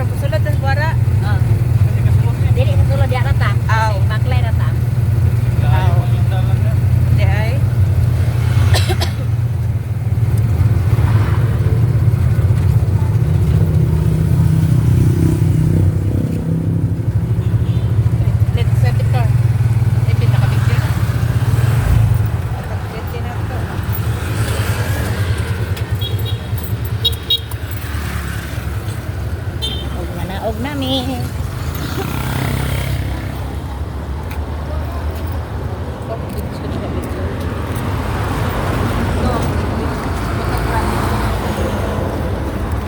Buwara, pusulod tas buwara. Oh. Dili kasulod di rata. Aw. Kasi maklay rata. Aw. Di ay. Let's set the car. Maybe nakabigyan na. Nakabigyan na ito. Og na naog nami.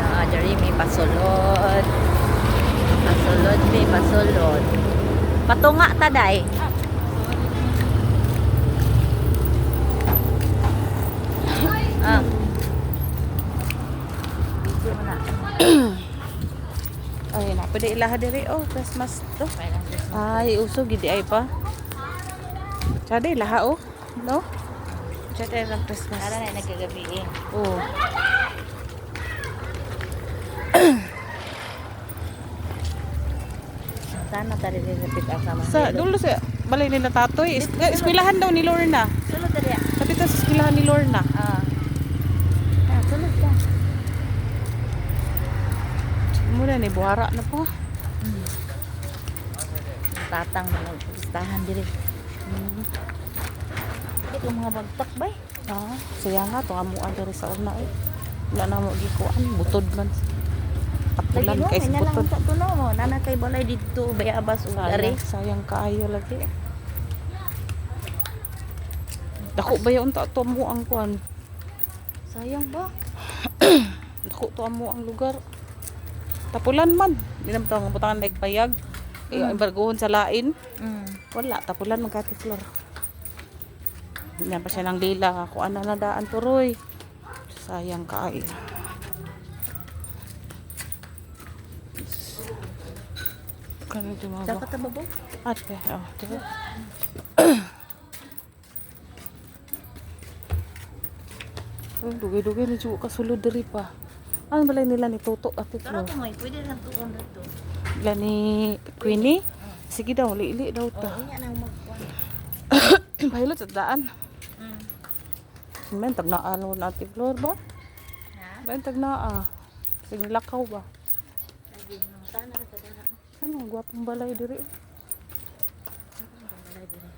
Ah, dari may pasulod. Pasulod may pasulod. Patunga ta day. Ah. Video mo na. Ay, na pwede ilaha diri oh, Christmas to. Ay, usog gidi ay pa. Sada ilaha oh. No? Sada ang Christmas. Ara na nagagabi eh. Oh. Sana tari din napit ang sama. Sa dulo sa balay nila tatoy. Eskwelahan daw ni Lorna. Sulod tari. Kapit sa eskwelahan ni Lorna. Ah. Ah, sulod ka. Muna ni buhara na po. Tatang na listahan diri. Ito mga bagtak bay. Ah, saya nga to amuan diri sa una eh. Wala na mo gikuan, butod man. Apulan kay sa butod. Sa tuno mo, nana kay balay dito bayabas ug ari. Sayang kaayo lagi. Dako ba yung to mo ang kuan? Sayang ba? Dako to mo ang lugar. Tapulan man. Di naman ito ang butangan na payag. Yung embargohon sa lain. Wala, tapulan man kati floor. Yan pa siya ng lila. Kung ano na daan turoy. Sayang kaayo. Kanang tumaba. Dapat ta babo. Ate, oh, diba? Oh, dugay-dugay na juga kasulod diri pa. Ano balay nila ni Toto ate Tara Flo? to mo, pwede na tuon dito. Nila ni Queenie? Sige daw, li daw Oh, ta. inya nang magkuan. Bahilot sa daan. Men tagnaa no na ate Flor ba? Ha? Ben tagnaa. Sige lakaw ba? Lagi no sana sa dana. Ano gwapong balay diri? Balay diri.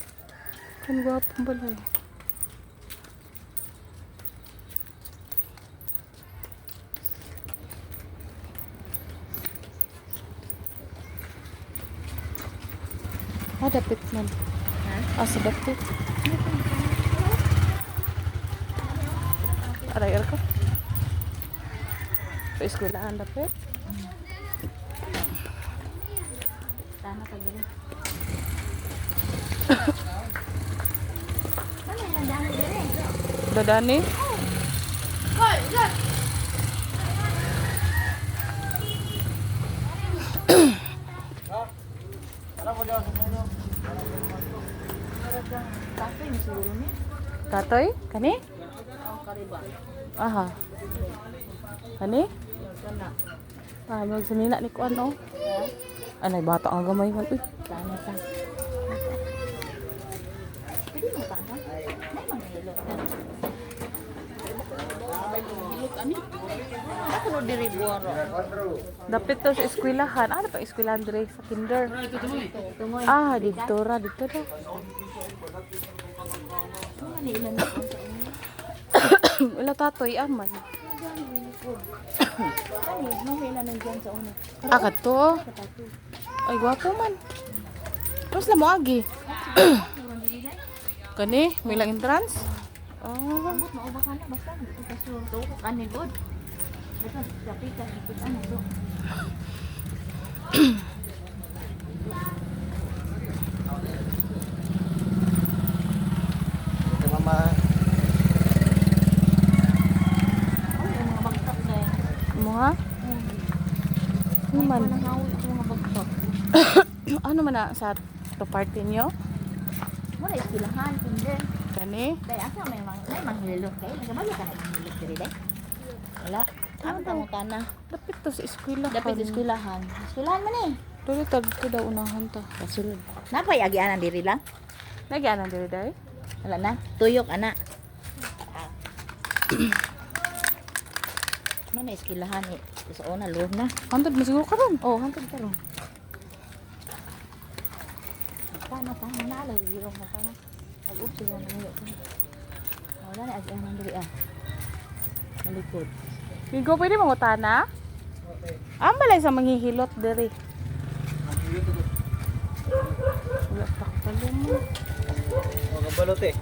Kan gwapong balay. Ah, dapit man. Ha? Ah, sa dapit. Aray, ka. Sa eskwelahan dapit. Sana ka diri. Ano yung dana diri? Dadani? Kafe ni siguro ni. Katoy? Kani? Oh, kariba. Aha. Kani? Sana. Ah, magsanina ni kuan oh. Anay bata ang gamay man. Uy, Sana ta. Pwede mo ta ha? May mga hilo. Hilot ani. Ako no diri buoro. dapit to sa eskwelahan. Ano pa eskwelahan dire sa kinder? Tumoy. Ah, dito ra, dito ra. Ano ilan na sa inyo? Wala tatoy aman. Ano, may ilan nandiyan sa una. Ah, kato. Katato. Ay, gwapo man. Tapos na mo agi. Kani, may lang entrance? Oh. Ambot mauba ka na basta kasulod to ko kani god. Basta dapat ka ikot ano to. Mama. Ano yung mga bagtak dahil? Mo ha? Ano man? Nangawi sa mga bagtak. Ano man na sa to party niyo? Wala istilahan kundi. Kani? Dahil asa may manghilot kayo. Nagabalo ka na manghilot diri dahil? Wala. Ang tangutana. Dapit to sa eskwela. Dapat eskwelahan. Eskwelahan man eh. Dito daw unahan ta. Pasulod. Napay agianan diri lang. Nagyanan diri day. Wala na. Tuyok ana. Mana eskwelahan eh. Sa una luh na. Hantod mo siguro karon. Oh, hangtod karon. Paano na lang giro mo pa na.Ag-up siguro na niyo. Wala na agianan diri ah. Malikod. Migo pwede mangutana? Ang balay sa manghihilot diri. Wala pa ko pala mo. Mga balot eh.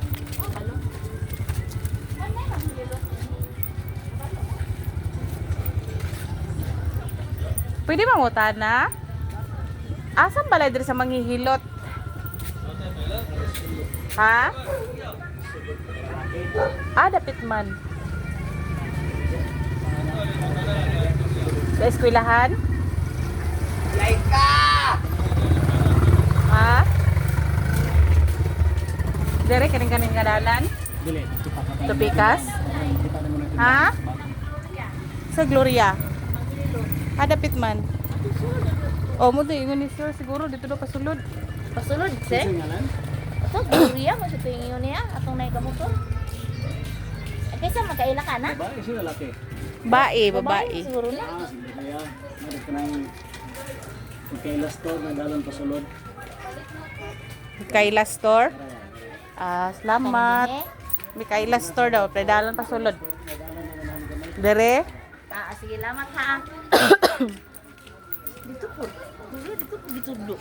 Pwede mangutana? Asan balay diri sa manghihilot? Ha? Dapit man. Sa eskwelahan? Laika! Ha? Dere kaning kadalan? Dili. Tupikas? Ha? Sa Gloria? Dapit man. Oh, mo to ingon ni sir siguro dito daw pasulod. Pasulod se. Ato Gloria mo sa tuing yun niya atong nay kamotor. Kaysa magkaila ka na? Babae siya lalaki. Babae. Siguro na. Sige kaya. Meron ka nang Michaela store na dalan pasulod. Michaela Store. Salamat. Kanine. Michaela Store daw, pedalan pasulod. Dere? Sige lamat ha. Dito po. Dito po gitudlo.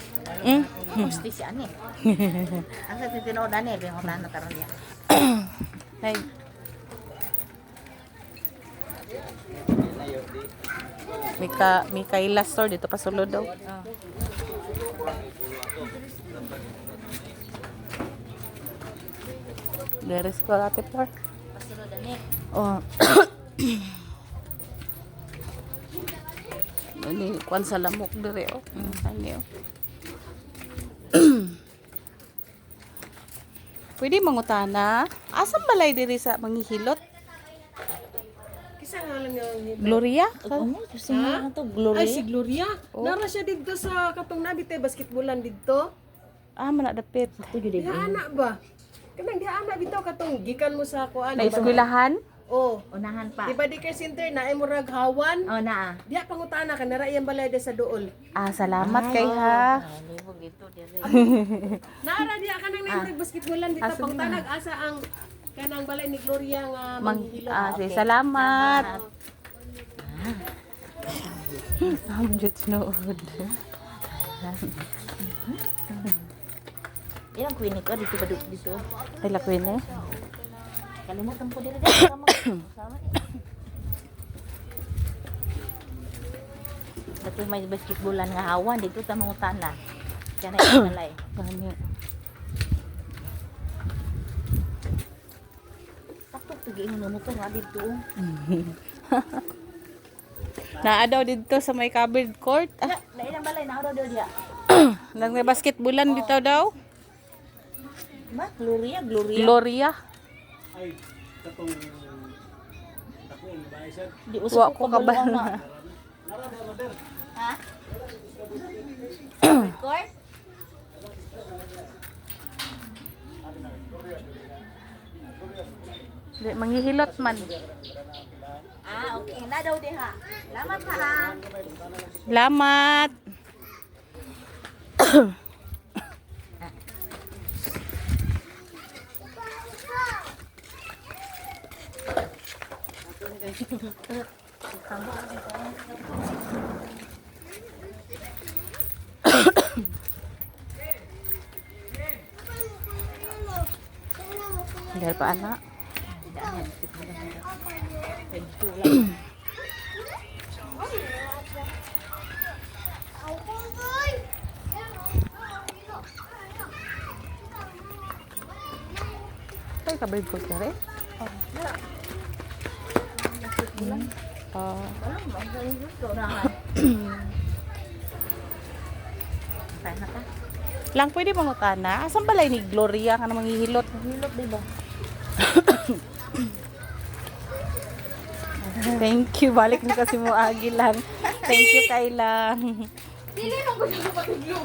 Gusti si ani. Ang sa titinood ani bingon na karon dia. Ay. Michaela Store dito pasulod daw. Dere ko ate par. Pasulod ani. Oh. Ini kwan sa lamok dire oh. Ani oh. Pwede mangutana? Asam balay diri sa manghihilot? Kisa nga lang yung Gloria? Ano kasi nga to Gloria. Ay, si Gloria. Oh. Nara siya dito sa katong nabite basketballan dito. Manadapit. Tuyo Di anak ba? Kanang di anak bitaw katong gikan mo sa kuan. Na eskwelahan? Oh. Unahan pa. Di ba di care center na ay murag hawan? Oh na. Diya pangutana ka nara iyang balay sa duol. Salamat kay ha. Libog ito dire. Nara diya kanang nang basketballan dito pangutana asa ang kanang balay ni Gloria nga manghihilot. Sige, salamat. Ang jut nood. Ilang kuinik ko dito ba dito. Ay lakwin eh. Kalimutan ko dire sama. Sama. Dato may basketballan nga hawan dito ta mangutana. Kana ilalay. Gani. Taktok tugi mo mo to nga dito. Naa daw dito sa may covered court. Na ilang balay na oro dia. Nang may basketballan dito daw. Ba Gloria. Gloria. Ay, katong ako yung babae siya. Di Wa usap ko ko kabalo kabalo. na. Nara ba mother? Ha? Court? Di, manghihilot man. Okay. Na daw diha. Salamat ha. Salamat. Dahil pa anak. Ay, kabay ko siya rin. Lang pwede mangutana. Asan balay ni Gloria ka na manghihilot? Hilot di ba? Thank you. Balik na kasi mo agi lang. Thank you, Kayla. Dili mo ko na patuglo.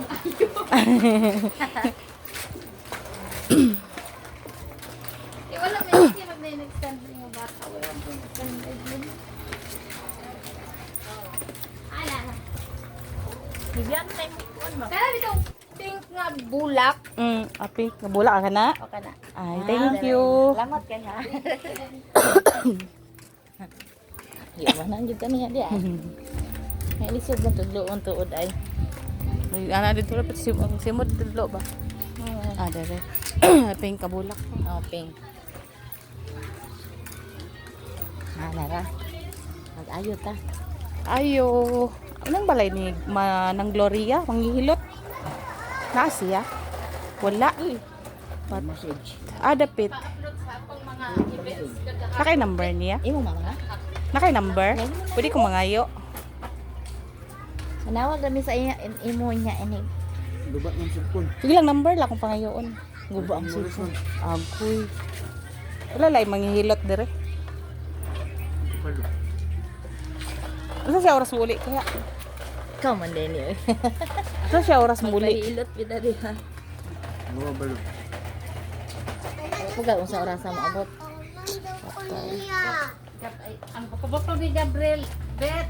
Wala may hindi mag-extend rin yung bata. Wala mo extend rin. Ala. Bigyan tayo mo kuan ba? Pero dito pink nga bulak. Api, nabula ka na? Okay na. Ay, thank you. Salamat kay ha. Di ba nang jud kaniya di ay. May lisod mo tudlo on tuod ay. Ay, ana dito dapat simod dito ba? Ah, dere. Pink kabulak. Oh, pink. Nara. Mag-ayo ta. Ayo. Anong balay ni Manang Gloria? Manghihilot? Na siya? Wala. Message. Dapit. Nakay number niya? Imo mga. Nakay number? Pwede ko mangayo. Manawag kami sa iya imo niya ini. Dubat ng sipon. Sige lang number lang kung pangayoon. Gubo ang sipon. Agoy. Wala lay manghihilot dire. Asa siya oras muli kaya? Ikaw man din eh. Asa siya oras muli? Ilot pida di ha. Mga balo. Puga unsa oras mo abot? Ang pagkabot ni Gabriel, Bet,